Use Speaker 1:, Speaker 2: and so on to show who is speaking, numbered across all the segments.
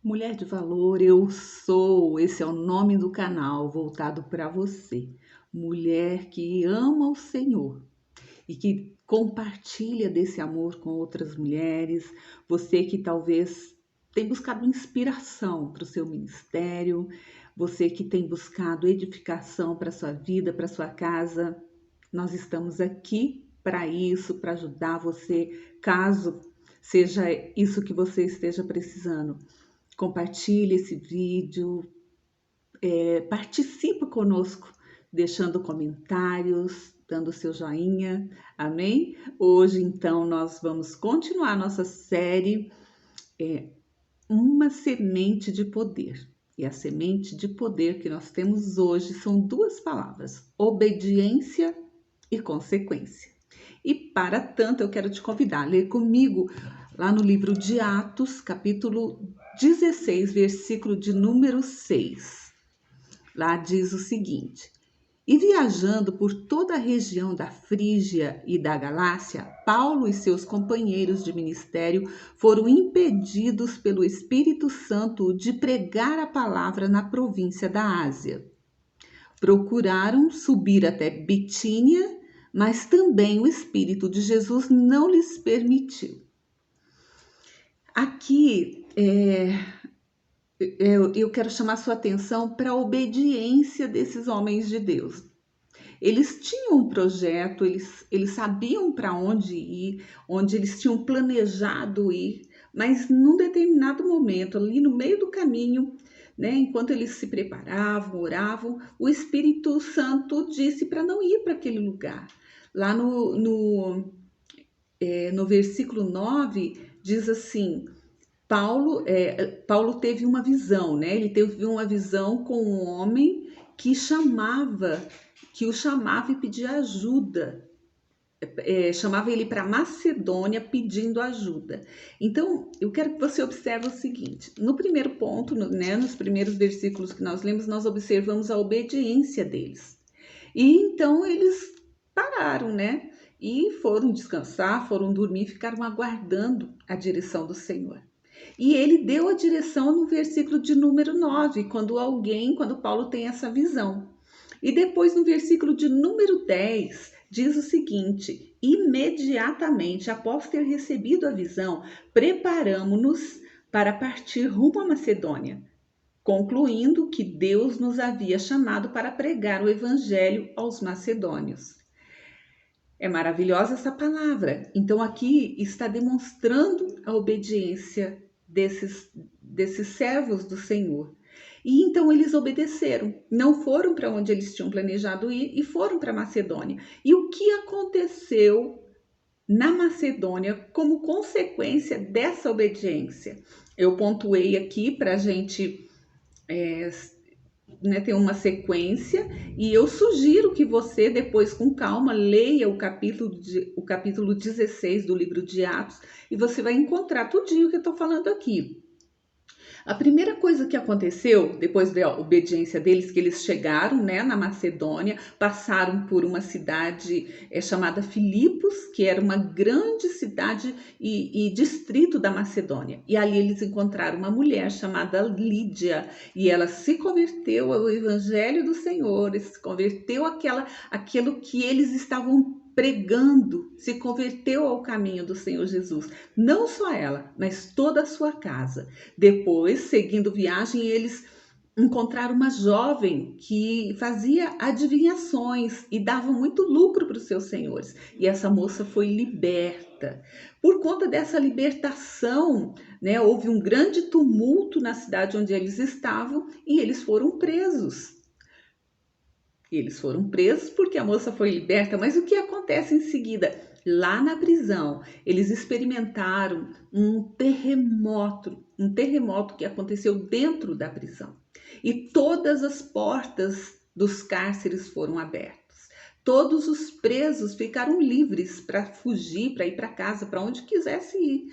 Speaker 1: Mulher de valor, eu sou. Esse é o nome do canal voltado para você. Mulher que ama o Senhor e que compartilha desse amor com outras mulheres. Você que talvez tem buscado inspiração para o seu ministério, você que tem buscado edificação para sua vida, para sua casa. Nós estamos aqui para isso, para ajudar você, caso seja isso que você esteja precisando. Compartilhe esse vídeo, participa conosco, deixando comentários, dando seu joinha, amém? Hoje, então, nós vamos continuar nossa série Uma Semente de Poder. E a semente de poder que nós temos hoje são duas palavras: obediência e consequência. E para tanto, eu quero te convidar a ler comigo lá no livro de Atos, capítulo 16, versículo de número 6. Lá diz o seguinte: E viajando por toda a região da Frígia e da Galácia, Paulo e seus companheiros de ministério foram impedidos pelo Espírito Santo de pregar a palavra na província da Ásia. Procuraram subir até Bitínia, mas também o Espírito de Jesus não lhes permitiu. Aqui eu quero chamar sua atenção para a obediência desses homens de Deus. Eles tinham um projeto, eles sabiam para onde ir, onde eles tinham planejado ir, mas num determinado momento, ali no meio do caminho, né, enquanto eles se preparavam, oravam, o Espírito Santo disse para não ir para aquele lugar. Lá no versículo 9, diz assim: Paulo teve uma visão, né? Ele teve uma visão com um homem que o chamava e pedia ajuda. Chamava ele para Macedônia pedindo ajuda. Então, eu quero que você observe o seguinte: no primeiro ponto, né, nos primeiros versículos que nós lemos, nós observamos a obediência deles. E então eles pararam, né? E foram descansar, foram dormir, ficaram aguardando a direção do Senhor. E ele deu a direção no versículo de número 9, quando Paulo tem essa visão. E depois no versículo de número 10, diz o seguinte: imediatamente após ter recebido a visão, preparamo-nos para partir rumo à Macedônia, concluindo que Deus nos havia chamado para pregar o evangelho aos macedônios. É maravilhosa essa palavra. Então aqui está demonstrando a obediência desses servos do Senhor. E então eles obedeceram, não foram para onde eles tinham planejado ir e foram para Macedônia. E o que aconteceu na Macedônia como consequência dessa obediência? Eu pontuei aqui para a gente ter uma sequência, e eu sugiro que você depois com calma leia o capítulo 16 do livro de Atos, e você vai encontrar tudinho que eu estou falando aqui. A primeira coisa que aconteceu, depois da obediência deles, que eles chegaram, né, na Macedônia, passaram por uma cidade chamada Filipos, que era uma grande cidade e distrito da Macedônia. E ali eles encontraram uma mulher chamada Lídia, e ela se converteu ao evangelho do Senhor, se converteu àquilo que eles estavam pregando, se converteu ao caminho do Senhor Jesus. Não só ela, mas toda a sua casa. Depois, seguindo viagem, eles encontraram uma jovem que fazia adivinhações e dava muito lucro para os seus senhores. E essa moça foi liberta. Por conta dessa libertação, né, houve um grande tumulto na cidade onde eles estavam e eles foram presos. Eles foram presos porque a moça foi liberta, mas o que acontece em seguida? Lá na prisão, eles experimentaram um terremoto que aconteceu dentro da prisão. E todas as portas dos cárceres foram abertas. Todos os presos ficaram livres para fugir, para ir para casa, para onde quisesse ir.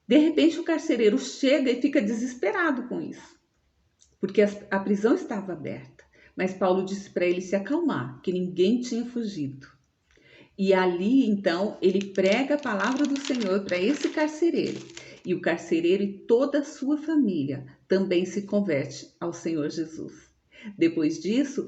Speaker 1: De repente, o carcereiro chega e fica desesperado com isso, porque a prisão estava aberta. Mas Paulo disse para ele se acalmar, que ninguém tinha fugido. E ali, então, ele prega a palavra do Senhor para esse carcereiro. e o carcereiro e toda a sua família também se converte ao Senhor Jesus. Depois disso,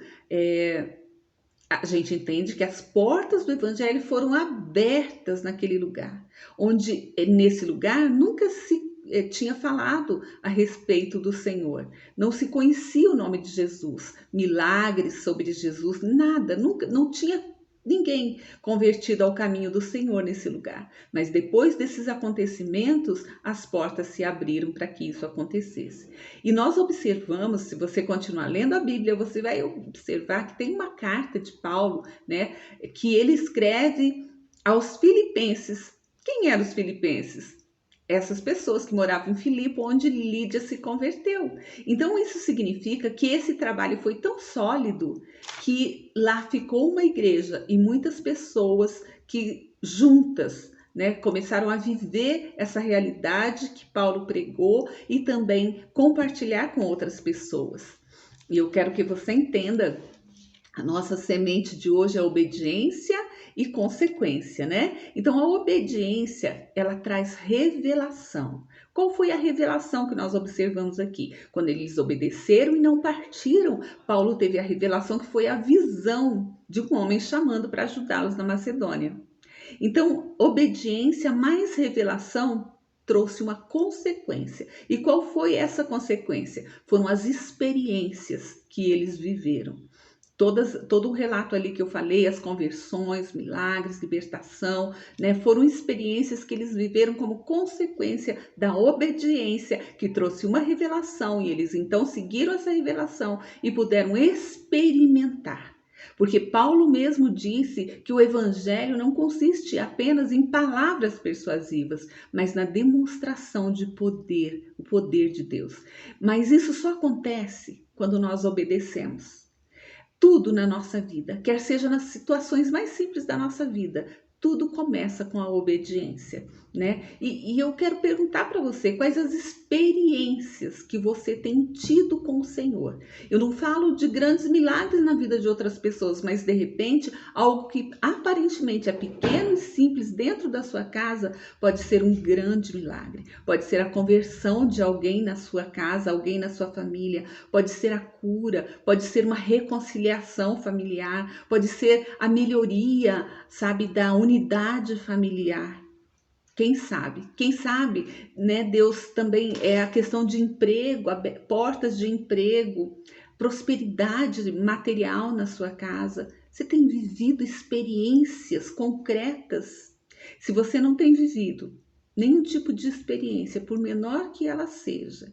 Speaker 1: a gente entende que as portas do evangelho foram abertas naquele lugar, onde nesse lugar nunca se tinha falado a respeito do Senhor, não se conhecia o nome de Jesus, milagres sobre Jesus, nada, nunca, não tinha ninguém convertido ao caminho do Senhor nesse lugar. Mas depois desses acontecimentos, as portas se abriram para que isso acontecesse. E nós observamos, se você continuar lendo a Bíblia, você vai observar que tem uma carta de Paulo, né, que ele escreve aos filipenses. Quem eram os filipenses? Essas pessoas que moravam em Filipe, onde Lídia se converteu. Então, isso significa que esse trabalho foi tão sólido que lá ficou uma igreja e muitas pessoas que juntas, né, começaram a viver essa realidade que Paulo pregou e também compartilhar com outras pessoas. E eu quero que você entenda, a nossa semente de hoje é obediência e consequência, né? Então, a obediência, ela traz revelação. Qual foi a revelação que nós observamos aqui? Quando eles obedeceram e não partiram, Paulo teve a revelação que foi a visão de um homem chamando para ajudá-los na Macedônia. Então, obediência mais revelação trouxe uma consequência. E qual foi essa consequência? Foram as experiências que eles viveram. Todo o relato ali que eu falei, as conversões, milagres, libertação, né, foram experiências que eles viveram como consequência da obediência, que trouxe uma revelação, e eles então seguiram essa revelação e puderam experimentar. Porque Paulo mesmo disse que o evangelho não consiste apenas em palavras persuasivas, mas na demonstração de poder, o poder de Deus. Mas isso só acontece quando nós obedecemos. Tudo na nossa vida, quer seja nas situações mais simples da nossa vida, tudo começa com a obediência, né? E eu quero perguntar para você, quais as experiências que você tem tido com o Senhor? Eu não falo de grandes milagres na vida de outras pessoas, mas de repente, algo que aparentemente é pequeno e simples dentro da sua casa, pode ser um grande milagre. Pode ser a conversão de alguém na sua casa, alguém na sua família, pode ser a cura, pode ser uma reconciliação familiar, pode ser a melhoria, sabe, da unidade familiar. Quem sabe? Quem sabe, né? Deus também é a questão de emprego, portas de emprego, prosperidade material na sua casa. Você tem vivido experiências concretas? Se você não tem vivido nenhum tipo de experiência, por menor que ela seja,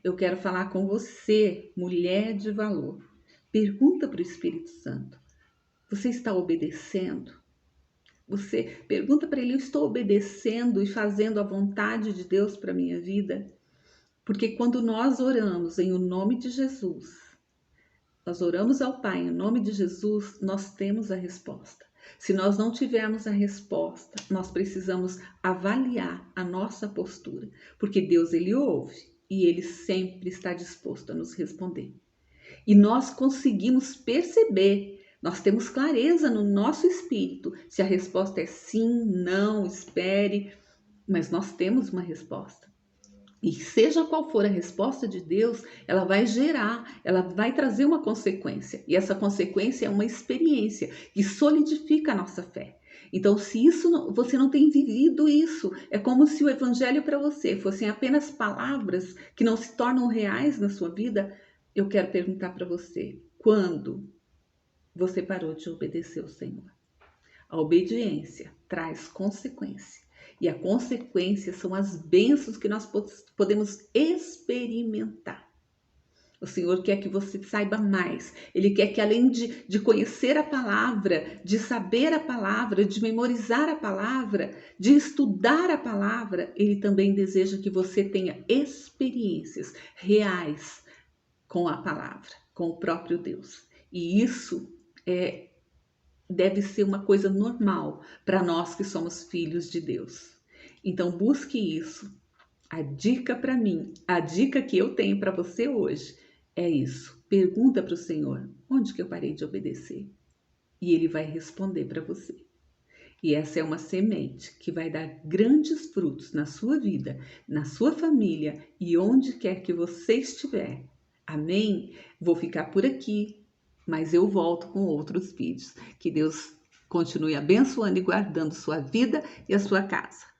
Speaker 1: eu quero falar com você, mulher de valor. Pergunta para o Espírito Santo: você está obedecendo? Você pergunta para ele: eu estou obedecendo e fazendo a vontade de Deus para a minha vida? Porque quando nós oramos em o nome de Jesus, nós oramos ao Pai em nome de Jesus, nós temos a resposta. Se nós não tivermos a resposta, nós precisamos avaliar a nossa postura, porque Deus, ele ouve e ele sempre está disposto a nos responder. E nós conseguimos perceber, nós temos clareza no nosso espírito se a resposta é sim, não, espere, mas nós temos uma resposta. E seja qual for a resposta de Deus, ela vai gerar, ela vai trazer uma consequência. E essa consequência é uma experiência que solidifica a nossa fé. Então, se você não tem vivido isso, é como se o evangelho para você fossem apenas palavras que não se tornam reais na sua vida. Eu quero perguntar para você, quando você parou de obedecer ao Senhor? A obediência traz consequência. E a consequência são as bênçãos que nós podemos experimentar. O Senhor quer que você saiba mais. Ele quer que, além de conhecer a palavra, de saber a palavra, de memorizar a palavra, de estudar a palavra, Ele também deseja que você tenha experiências reais com a palavra, com o próprio Deus. E isso deve ser uma coisa normal para nós que somos filhos de Deus. Então busque isso. A dica para mim, a dica que eu tenho para você hoje é isso. Pergunta para o Senhor: onde que eu parei de obedecer? E Ele vai responder para você. E essa é uma semente que vai dar grandes frutos na sua vida, na sua família e onde quer que você estiver. Amém? Vou ficar por aqui, mas eu volto com outros vídeos. Que Deus continue abençoando e guardando sua vida e a sua casa.